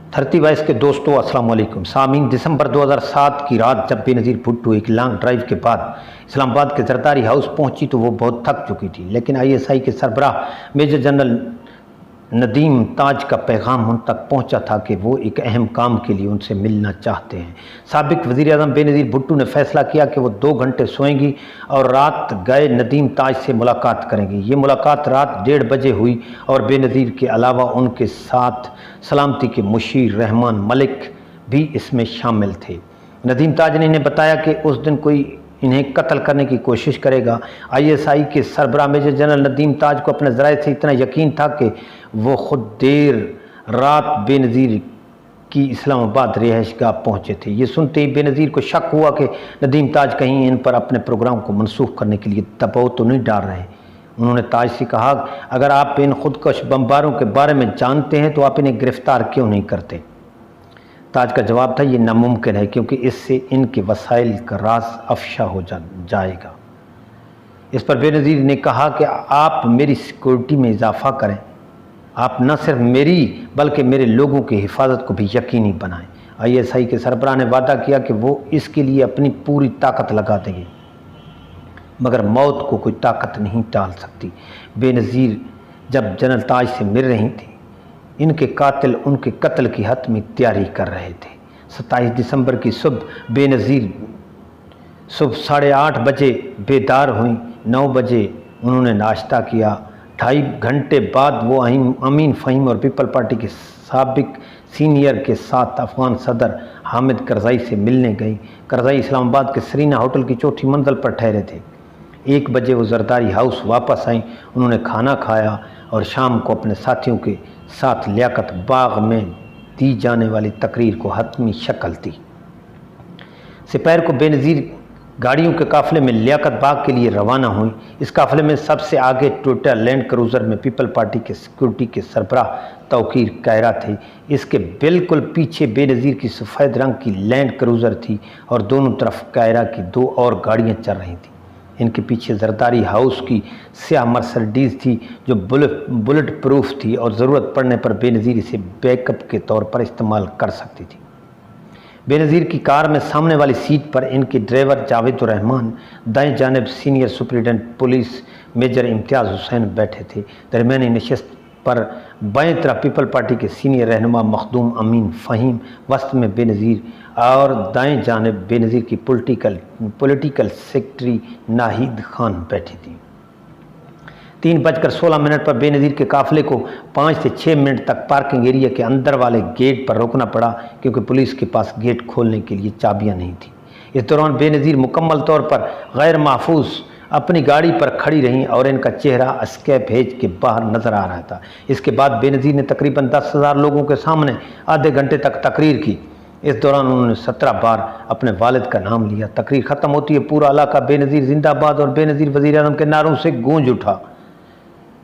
धरती वाइस के दोस्तों अस्सलाम वालेकुम सामीन। दिसंबर 2007 की रात जब बेनज़ीर भुट्टो एक लॉन्ग ड्राइव के बाद इस्लामाबाद के जरदारी हाउस पहुंची तो वो बहुत थक चुकी थी, लेकिन आईएसआई के सरबराह मेजर जनरल नदीम ताज का पैगाम उन तक पहुंचा था कि वो एक अहम काम के लिए उनसे मिलना चाहते हैं। साबिक वज़ीर-ए-आज़म बेनज़ीर भुट्टो ने फैसला किया कि वो 2 घंटे सोएंगी और रात गए नदीम ताज से मुलाकात करेंगी। ये मुलाकात रात 1:30 बजे हुई और बेनज़ीर के अलावा उनके साथ सलामती के मुशीर रहमान मलिक भी इसमें शामिल थे। नदीम ताज ने इन्हें बताया कि उस दिन कोई इन्हें कत्ल करने की कोशिश करेगा। आईएसआई के सरबराह मेजर जनरल नदीम ताज को अपने ज़राए से इतना यकीन था कि वो खुद देर रात बेनज़ीर की इस्लामाबाद रिहाइशगाह पहुँचे थे। ये सुनते ही बेनज़ीर को शक हुआ कि नदीम ताज कहीं इन पर अपने प्रोग्राम को मनसूख करने के लिए दबाव तो नहीं डाल रहे। उन्होंने ताज से कहा, अगर आप इन खुदकश बमबारों के बारे में जानते हैं तो आप इन्हें गिरफ्तार क्यों नहीं करते। ताज का जवाब था, ये नामुमकिन है क्योंकि इससे इनके वसाइल का राज अफशा हो जाएगा। इस पर बेनज़ीर ने कहा कि आप मेरी सिक्योरिटी में इजाफा करें, आप न सिर्फ मेरी बल्कि मेरे लोगों की हिफाजत को भी यकीनी बनाएं। आईएसआई के सरबराह ने वादा किया कि वो इसके लिए अपनी पूरी ताकत लगा देंगे, मगर मौत को कोई ताकत नहीं टाल सकती। बेनज़ीर जब जनरल ताज से मिल रही थी, इनके कातिल उनके कत्ल की हतमी तैयारी कर रहे थे। 27 दिसंबर की सुबह बेनज़ीर सुबह 8:30 बजे बेदार हुई। 9 बजे उन्होंने नाश्ता किया। 2.5 घंटे बाद वो अमीन फ़हीम और पीपल पार्टी के साबिक सीनियर के साथ अफ़गान सदर हामिद करज़ई से मिलने गई। करज़ई इस्लामाबाद के सरीना होटल की चौथी मंजिल पर ठहरे थे। 1 बजे वो जरदारी हाउस वापस आई। उन्होंने खाना खाया और शाम को अपने साथियों के साथ लियाकत बाग में दी जाने वाली तकरीर को हतमी शक्ल दी। दोपहर को बेनज़ीर गाड़ियों के काफ़िले में लियाकत बाग के लिए रवाना हुई। इस काफ़िले में सबसे आगे टोयोटा लैंड क्रूज़र में पीपल पार्टी के सिक्योरिटी के सरबराह तौकीर कायरा थे। इसके बिल्कुल पीछे बेनज़ीर की सफ़ेद रंग की लैंड क्रूज़र थी और दोनों तरफ कायरा की 2 और गाड़ियाँ चल रही थीं। इनके पीछे जरदारी हाउस की स्याह मर्सिडीज़ थी जो बुलेट प्रूफ थी और ज़रूरत पड़ने पर बेनज़ीर इसे बैकअप के तौर पर इस्तेमाल कर सकती थी। बेनज़ीर की कार में सामने वाली सीट पर इनके ड्राइवर जावेदुर रहमान, दाएं जानिब सीनियर सुपरिटेंडेंट पुलिस मेजर इम्तियाज़ हुसैन बैठे थे। दरमियानी नशिस्त पर बाएं तरफ पीपल पार्टी के सीनियर रहनुमा मखदूम अमीन फ़हीम, वस्त में बेनज़ीर और दाएं जानिब बेनज़ीर की पॉलिटिकल सेक्रेटरी नाहिद खान बैठी थी। 3:16 पर बेनज़ीर के काफ़िले को 5 से 6 मिनट तक पार्किंग एरिया के अंदर वाले गेट पर रोकना पड़ा क्योंकि पुलिस के पास गेट खोलने के लिए चाबियां नहीं थी। इस दौरान बेनज़ीर मुकम्मल तौर पर गैर महफूज अपनी गाड़ी पर खड़ी रहीं और इनका चेहरा एस्केप हेज के बाहर नजर आ रहा था। इसके बाद बेनज़ीर ने तकरीबन 10,000 लोगों के सामने आधे घंटे तक तकरीर की। इस दौरान उन्होंने 17 बार अपने वालिद का नाम लिया। तकरीर ख़त्म होती है पूरा इलाका बेनज़ीर जिंदाबाद और बेनज़ीर वज़ीर-ए-आज़म के नारों से गूंज उठा।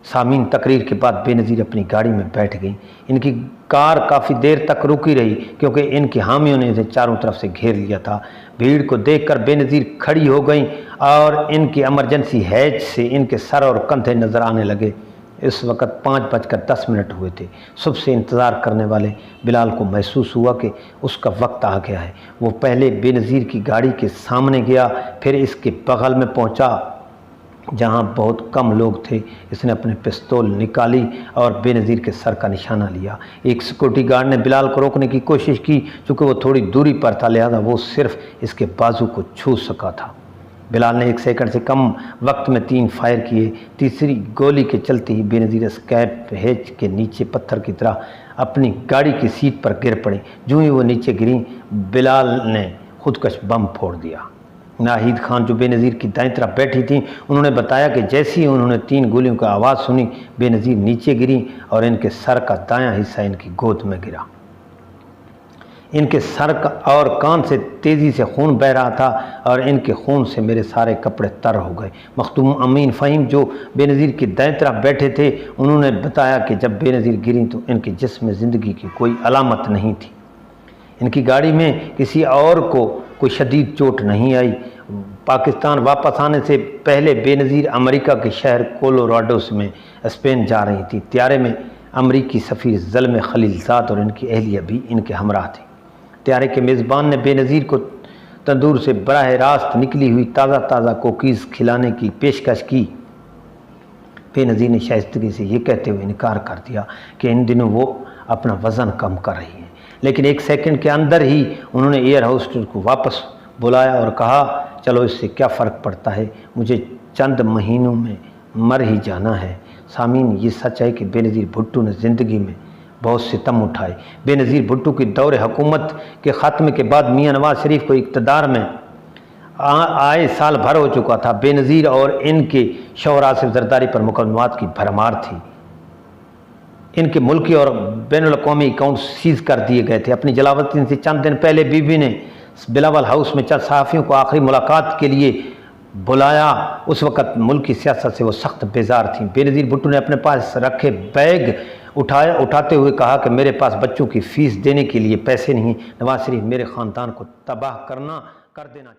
सामीन, तकरीर के बाद बेनज़ीर अपनी गाड़ी में बैठ गई। इनकी कार काफ़ी देर तक रुकी रही क्योंकि इनके हामियों ने इसे चारों तरफ से घेर लिया था। भीड़ को देखकर बेनज़ीर खड़ी हो गई और इनकी इमरजेंसी हैज से इनके सर और कंधे नज़र आने लगे। इस वक्त 5:10 हुए थे। सुबह से इंतज़ार करने वाले बिलाल को महसूस हुआ कि उसका वक्त आ गया है। वो पहले बेनज़ीर की गाड़ी के सामने गया, फिर इसके बगल में पहुंचा जहां बहुत कम लोग थे। इसने अपने पिस्तौल निकाली और बेनज़ीर के सर का निशाना लिया। एक सिक्योरिटी गार्ड ने बिलाल को रोकने की कोशिश की, चूँकि वो थोड़ी दूरी पर था लिहाजा वो सिर्फ इसके बाजू को छू सका था। बिलाल ने 1 सेकंड से कम वक्त में 3 फायर किए। तीसरी गोली के चलते ही बेनज़ीर एस्केप हेज के नीचे पत्थर की तरह अपनी गाड़ी की सीट पर गिर पड़े। जो ही वो नीचे गिरी, बिलाल ने खुदकश बम फोड़ दिया। नाहिद खान जो बेनज़ीर की दाईं तरफ बैठी थी, उन्होंने बताया कि जैसे ही उन्होंने 3 गोलियों की आवाज़ सुनी, बेनज़ीर नीचे गिरी और इनके सर का दायां हिस्सा इनकी गोद में गिरा। इनके सर का और कान से तेज़ी से खून बह रहा था और इनके खून से मेरे सारे कपड़े तर हो गए। मखदूम अमीन फ़हीम जो बेनज़ीर की दाएं तरफ बैठे थे, उन्होंने बताया कि जब बेनज़ीर गिरी तो इनके जिस्म में ज़िंदगी की कोई अलामत नहीं थी। इनकी गाड़ी में किसी और को कोई शदीद चोट नहीं आई। पाकिस्तान वापस आने से पहले बेनज़ीर अमेरिका के शहर कोलोराडो में स्पेन जा रही थी। त्यारे में अमरीकी सफ़ीर ज़ल्म खलीलज़ाद और इनकी अहलिया भी इनके हमरा थी। त्यारे के मेज़बान ने बेनज़ीर को तंदूर से बराह रास्त निकली हुई ताज़ा ताज़ा कुकीज़ खिलाने की पेशकश की। बेनज़ीर ने शाइस्तगी से ये कहते हुए इनकार कर दिया कि इन दिनों वो अपना वज़न कम कर रही हैं, लेकिन एक सेकंड के अंदर ही उन्होंने एयर होस्टेस को वापस बुलाया और कहा, चलो इससे क्या फ़र्क पड़ता है, मुझे चंद महीनों में मर ही जाना है। सामीन, ये सच है कि बेनज़ीर भुट्टो ने ज़िंदगी में बहुत सितम उठाए। बेनज़ीर भुट्टो की दौर हुकूमत के ख़त्मे के बाद मियाँ नवाज़ शरीफ को इक़्तिदार में आए साल भर हो चुका था। बेनज़ीर और इनके शौहर आसिफ ज़रदारी पर मुकदमात की भरमार थी। इनके मुल्की और बैनुल-अक़वामी अकाउंट सीज़ कर दिए गए थे। अपनी जलावतन से चंद दिन पहले बीवी ने बिलावल हाउस में चंद सहाफ़ियों को आखिरी मुलाकात के लिए बुलाया। उस वक़्त मुल्क की सियासत से वो सख्त बेजार थीं। बेनज़ीर भुट्टो ने अपने पास रखे बैग उठाते हुए कहा कि मेरे पास बच्चों की फ़ीस देने के लिए पैसे नहीं। नवाज़ शरीफ मेरे ख़ानदान को तबाह कर देना